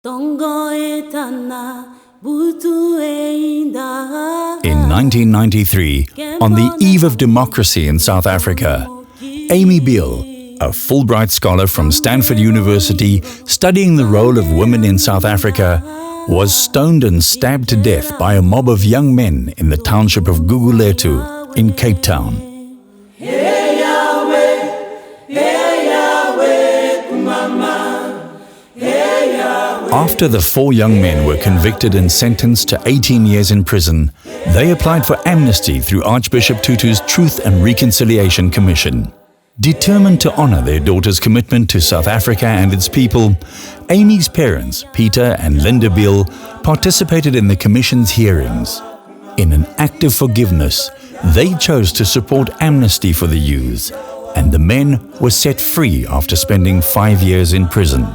In 1993, on the eve of democracy in South Africa, Amy Biehl, a Fulbright scholar from Stanford University studying the role of women in South Africa, was stoned and stabbed to death by a mob of young men in the township of Gugulethu in Cape Town. After the 4 young men were convicted and sentenced to 18 years in prison, they applied for amnesty through Archbishop Tutu's Truth and Reconciliation Commission. Determined to honor their daughter's commitment to South Africa and its people, Amy's parents, Peter and Linda Biehl, participated in the Commission's hearings. In an act of forgiveness, they chose to support amnesty for the youths, and the men were set free after spending 5 years in prison.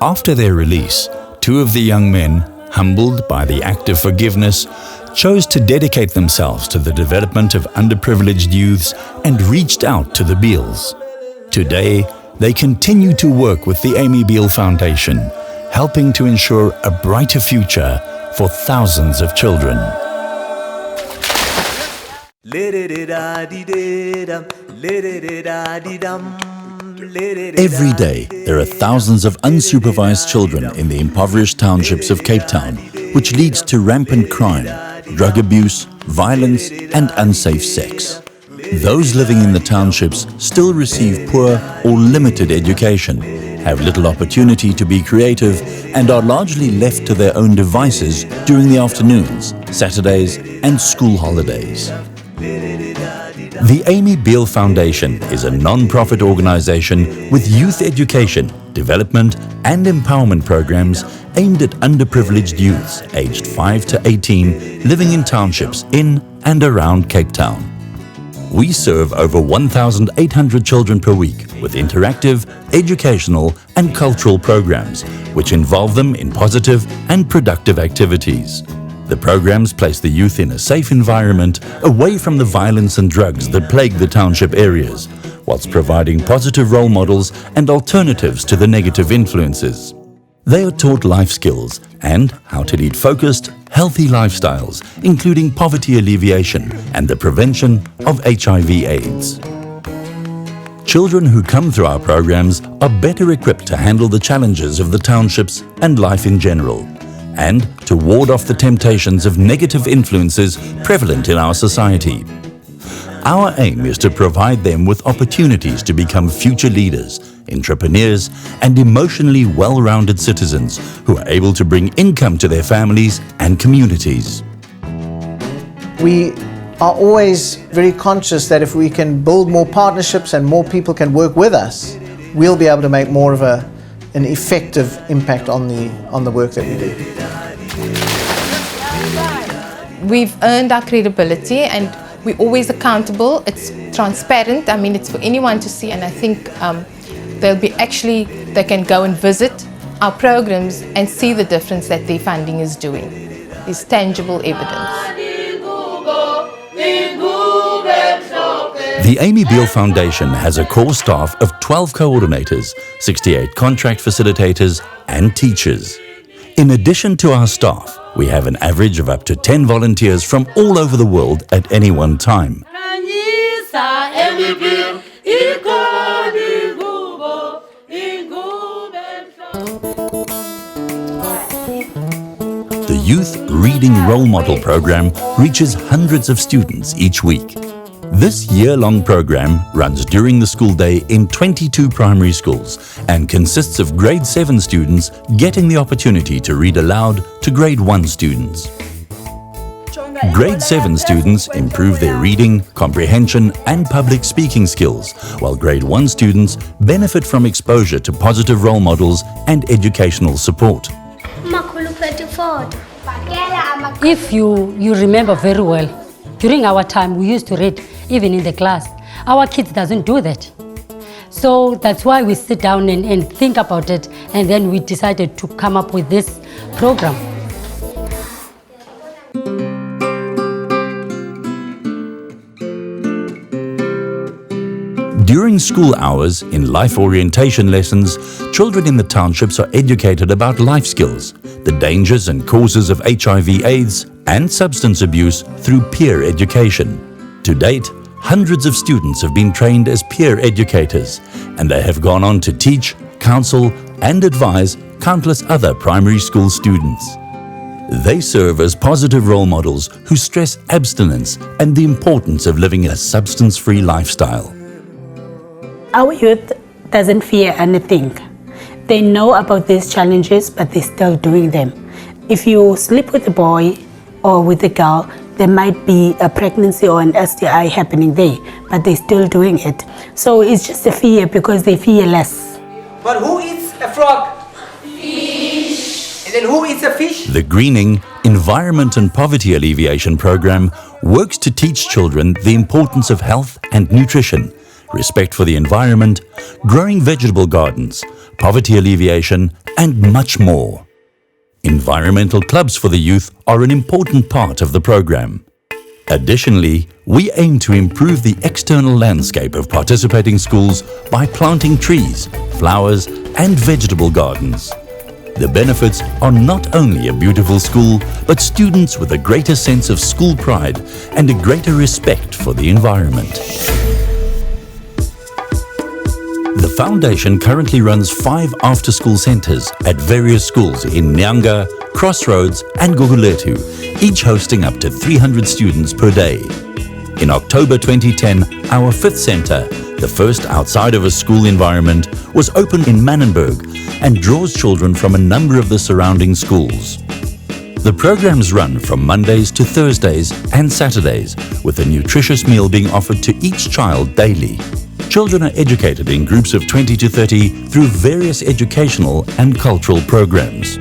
After their release, 2 of the young men, humbled by the act of forgiveness, chose to dedicate themselves to the development of underprivileged youths and reached out to the Biehls. Today, they continue to work with the Amy Biehl Foundation, helping to ensure a brighter future for thousands of children. Every day, there are thousands of unsupervised children in the impoverished townships of Cape Town, which leads to rampant crime, drug abuse, violence, and unsafe sex. Those living in the townships still receive poor or limited education, have little opportunity to be creative, and are largely left to their own devices during the afternoons, Saturdays, and school holidays. The Amy Biehl Foundation is a non-profit organization with youth education, development and empowerment programs aimed at underprivileged youths aged 5 to 18 living in townships in and around Cape Town. We serve over 1,800 children per week with interactive, educational and cultural programs which involve them in positive and productive activities. The programs place the youth in a safe environment away from the violence and drugs that plague the township areas, whilst providing positive role models and alternatives to the negative influences. They are taught life skills and how to lead focused, healthy lifestyles, including poverty alleviation and the prevention of HIV/AIDS. Children who come through our programs are better equipped to handle the challenges of the townships and life in general, and to ward off the temptations of negative influences prevalent in our society. Our aim is to provide them with opportunities to become future leaders, entrepreneurs, and emotionally well-rounded citizens who are able to bring income to their families and communities. We are always very conscious that if we can build more partnerships and more people can work with us, we'll be able to make more of an effective impact on the work that we do. We've earned our credibility and we're always accountable. It's transparent. I mean, it's for anyone to see, and I think they can go and visit our programs and see the difference that their funding is doing. There's tangible evidence. The Amy Biehl Foundation has a core staff of 12 coordinators, 68 contract facilitators and teachers. In addition to our staff, we have an average of up to 10 volunteers from all over the world at any one time. The Youth Reading Role Model program reaches hundreds of students each week. This year-long program runs during the school day in 22 primary schools and consists of grade 7 students getting the opportunity to read aloud to grade 1 students. Grade 7 students improve their reading, comprehension and public speaking skills, while grade 1 students benefit from exposure to positive role models and educational support. If you remember very well, during our time we used to read even in the class. Our kids doesn't do that. So that's why we sit down and think about it, and then we decided to come up with this program. During school hours, in life orientation lessons, children in the townships are educated about life skills, the dangers and causes of HIV/AIDS and substance abuse through peer education. To date, hundreds of students have been trained as peer educators, and they have gone on to teach, counsel, and advise countless other primary school students. They serve as positive role models who stress abstinence and the importance of living a substance-free lifestyle. Our youth doesn't fear anything. They know about these challenges, but they're still doing them. If you sleep with a boy or with a girl, there might be a pregnancy or an STI happening there, but they're still doing it. So it's just a fear because they fear less. But who eats a frog? Fish. And then who eats a fish? The Greening, Environment and Poverty Alleviation Program works to teach children the importance of health and nutrition, respect for the environment, growing vegetable gardens, poverty alleviation, and much more. Environmental clubs for the youth are an important part of the program. Additionally, we aim to improve the external landscape of participating schools by planting trees, flowers, and vegetable gardens. The benefits are not only a beautiful school, but students with a greater sense of school pride and a greater respect for the environment. The foundation currently runs 5 after-school centers at various schools in Nyanga, Crossroads and Gugulethu, each hosting up to 300 students per day. In October 2010, our 5th center, the first outside of a school environment, was opened in Manenberg and draws children from a number of the surrounding schools. The programs run from Mondays to Thursdays and Saturdays, with a nutritious meal being offered to each child daily. Children are educated in groups of 20 to 30 through various educational and cultural programs.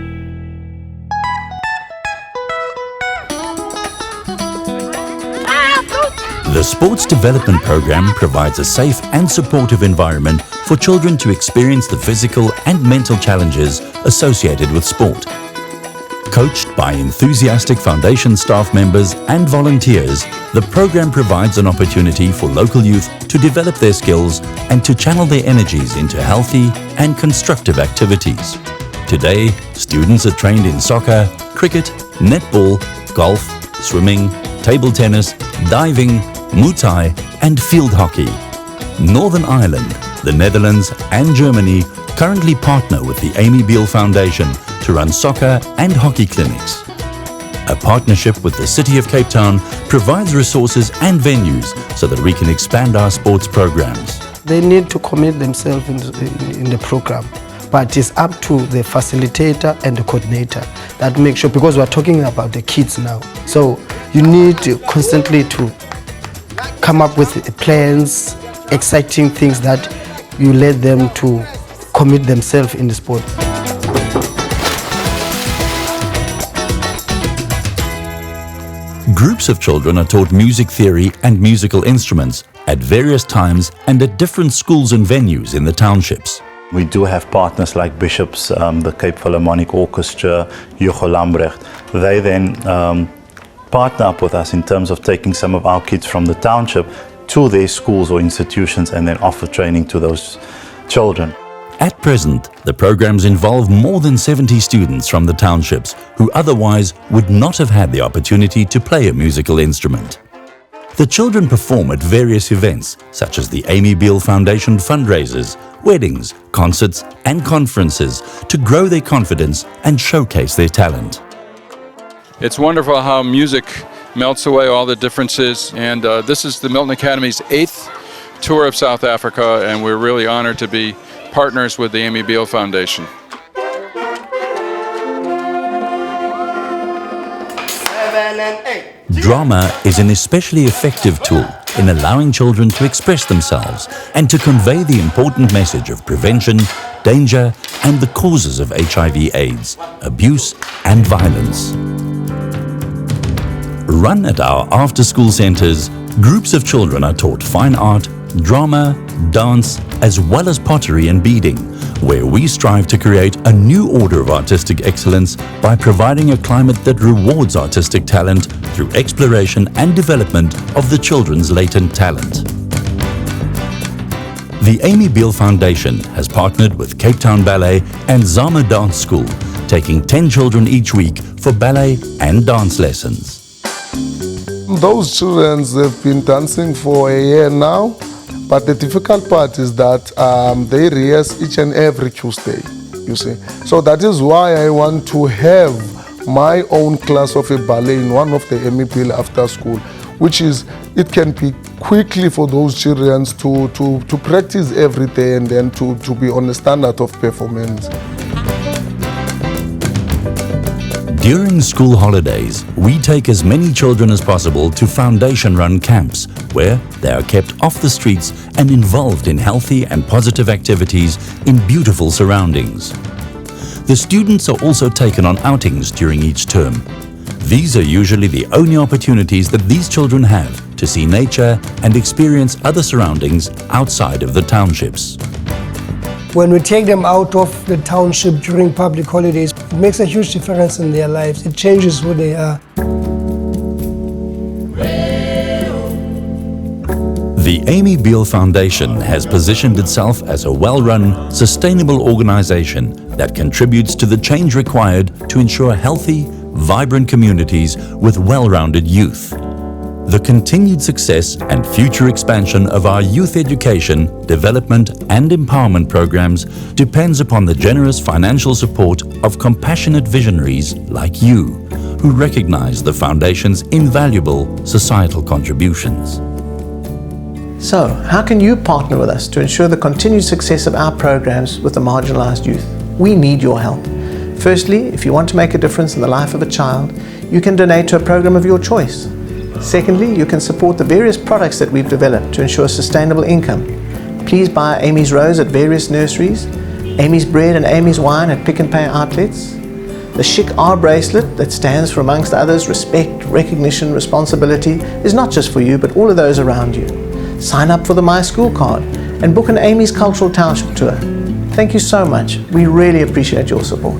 The Sports Development Program provides a safe and supportive environment for children to experience the physical and mental challenges associated with sport. Coached by enthusiastic foundation staff members and volunteers, the program provides an opportunity for local youth to develop their skills and to channel their energies into healthy and constructive activities. Today, students are trained in soccer, cricket, netball, golf, swimming, table tennis, diving, Muay Thai and field hockey. Northern Ireland, the Netherlands and Germany currently partner with the Amy Biehl Foundation to run soccer and hockey clinics. A partnership with the City of Cape Town provides resources and venues so that we can expand our sports programs. They need to commit themselves in the program, but it's up to the facilitator and the coordinator that make sure, because we're talking about the kids now. So you need to constantly to come up with plans, exciting things that you let them to commit themselves in the sport. Groups of children are taught music theory and musical instruments at various times and at different schools and venues in the townships. We do have partners like Bishops, the Cape Philharmonic Orchestra, Hugo Lambrecht. They then partner up with us in terms of taking some of our kids from the township to their schools or institutions and then offer training to those children. At present, the programs involve more than 70 students from the townships who otherwise would not have had the opportunity to play a musical instrument. The children perform at various events such as the Amy Biehl Foundation fundraisers, weddings, concerts and conferences to grow their confidence and showcase their talent. It's wonderful how music melts away all the differences, and this is the Milton Academy's 8th tour of South Africa, and we're really honored to be partners with the Amy Biehl Foundation. 7 and 8. Drama is an especially effective tool in allowing children to express themselves and to convey the important message of prevention, danger, and the causes of HIV/AIDS, abuse, and violence. Run at our after-school centers, groups of children are taught fine art, drama, dance, as well as pottery and beading, where we strive to create a new order of artistic excellence by providing a climate that rewards artistic talent through exploration and development of the children's latent talent. The Amy Biehl Foundation has partnered with Cape Town Ballet and Zama Dance School, taking 10 children each week for ballet and dance lessons. Those children have been dancing for a year now, but the difficult part is that they rehearse each and every Tuesday, you see. So that is why I want to have my own class of a ballet in one of the Amy Biehl after school, which is, it can be quickly for those children to practice every day and then to be on a standard of performance. During school holidays, we take as many children as possible to foundation-run camps, where they are kept off the streets and involved in healthy and positive activities in beautiful surroundings. The students are also taken on outings during each term. These are usually the only opportunities that these children have to see nature and experience other surroundings outside of the townships. When we take them out of the township during public holidays, it makes a huge difference in their lives. It changes who they are. The Amy Biehl Foundation has positioned itself as a well-run, sustainable organization that contributes to the change required to ensure healthy, vibrant communities with well-rounded youth. The continued success and future expansion of our youth education, development and empowerment programs depends upon the generous financial support of compassionate visionaries like you, who recognize the Foundation's invaluable societal contributions. So, how can you partner with us to ensure the continued success of our programs with the marginalized youth? We need your help. Firstly, if you want to make a difference in the life of a child, you can donate to a program of your choice. Secondly, you can support the various products that we've developed to ensure sustainable income. Please buy Amy's Rose at various nurseries, Amy's Bread and Amy's Wine at Pick and Pay outlets, the Chic R bracelet that stands for, amongst others, respect, recognition, responsibility, is not just for you, but all of those around you. Sign up for the My School card and book an Amy's Cultural Township tour. Thank you so much. We really appreciate your support.